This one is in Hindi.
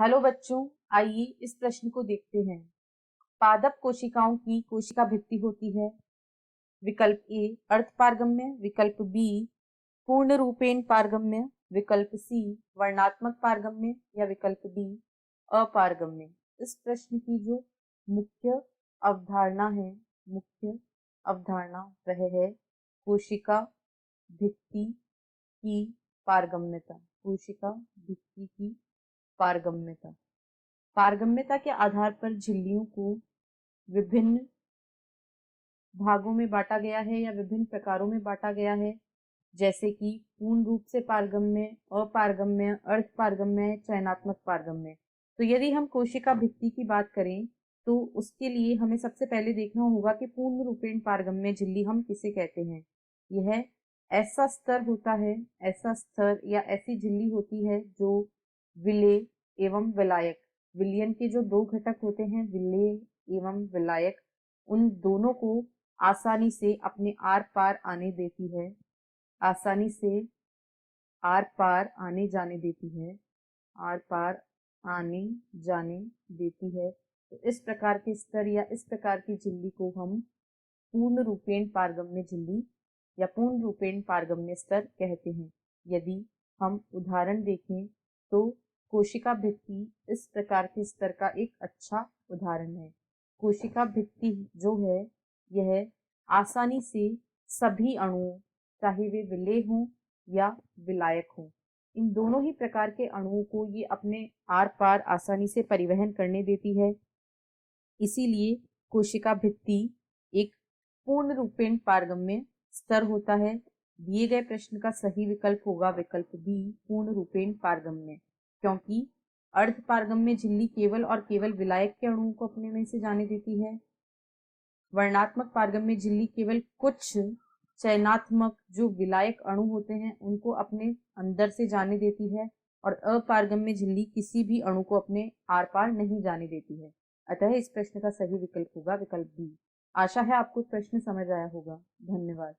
हेलो बच्चों, आइए इस प्रश्न को देखते हैं। पादप कोशिकाओं की कोशिका भित्ति होती है। विकल्प ए अर्ध पारगम्य, विकल्प बी पूर्ण रूपेण पारगम्य, विकल्प सी वर्णात्मक पारगम्य या विकल्प डी अपारगम्य। इस प्रश्न की जो मुख्य अवधारणा है, मुख्य अवधारणा वह है कोशिका भित्ति की पारगम्यता। कोशिका भित्ति की पारगम्यता पारगम्यता के आधार पर झिल्लियों को विभिन्न भागों में बांटा गया है या विभिन्न प्रकारों में बांटा गया है, जैसे कि पूर्ण रूप से पारगम्य, अपारगम्य, अर्ध पारगम्य, चयनात्मक पारगम्य। तो यदि हम कोशिका भित्ति की बात करें तो उसके लिए हमें सबसे पहले देखना होगा कि पूर्ण रूपेण पारगम्य झिल्ली हम किसे कहते हैं। यह ऐसा स्तर होता है, ऐसा स्तर या ऐसी झिल्ली होती है जो विलेय एवं विलायक, विलयन के जो दो घटक होते हैं, विलेय एवं विलायक, उन दोनों को आसानी से अपने आर पार आने देती है, आसानी से आर पार आने जाने देती है, आर पार आने जाने देती है। तो इस प्रकार के स्तर या इस प्रकार की झिल्ली को हम पूर्ण रूपेण पारगम्य झिल्ली या पूर्ण रूपेण पारगम्य स्तर कहते हैं। यदि हम उदाहरण देखें तो कोशिका भित्ति इस प्रकार के स्तर का एक अच्छा उदाहरण है। कोशिका भित्ति जो है यह आसानी से सभी अणुओं, चाहे वे विलेय हों या विलायक हों, इन दोनों ही प्रकार के अणुओं को ये अपने आर पार आसानी से परिवहन करने देती है। इसीलिए कोशिका भित्ति एक पूर्ण रूपेण पारगम्य स्तर होता है। दिए गए प्रश्न का सही विकल्प होगा विकल्प बी पूर्ण रूपेण पारगम्य, क्योंकि अर्ध पारगम्य झिल्ली केवल और केवल विलायक के अणुओं को अपने में से जाने देती है। वर्णात्मक पारगम्य झिल्ली केवल कुछ चयनात्मक जो विलायक अणु होते हैं उनको अपने अंदर से जाने देती है, और अपारगम्य झिल्ली किसी भी अणु को अपने आर पार नहीं जाने देती है। अतः इस प्रश्न का सही विकल्प होगा विकल्प बी। आशा है आपको प्रश्न समझ आया होगा। धन्यवाद।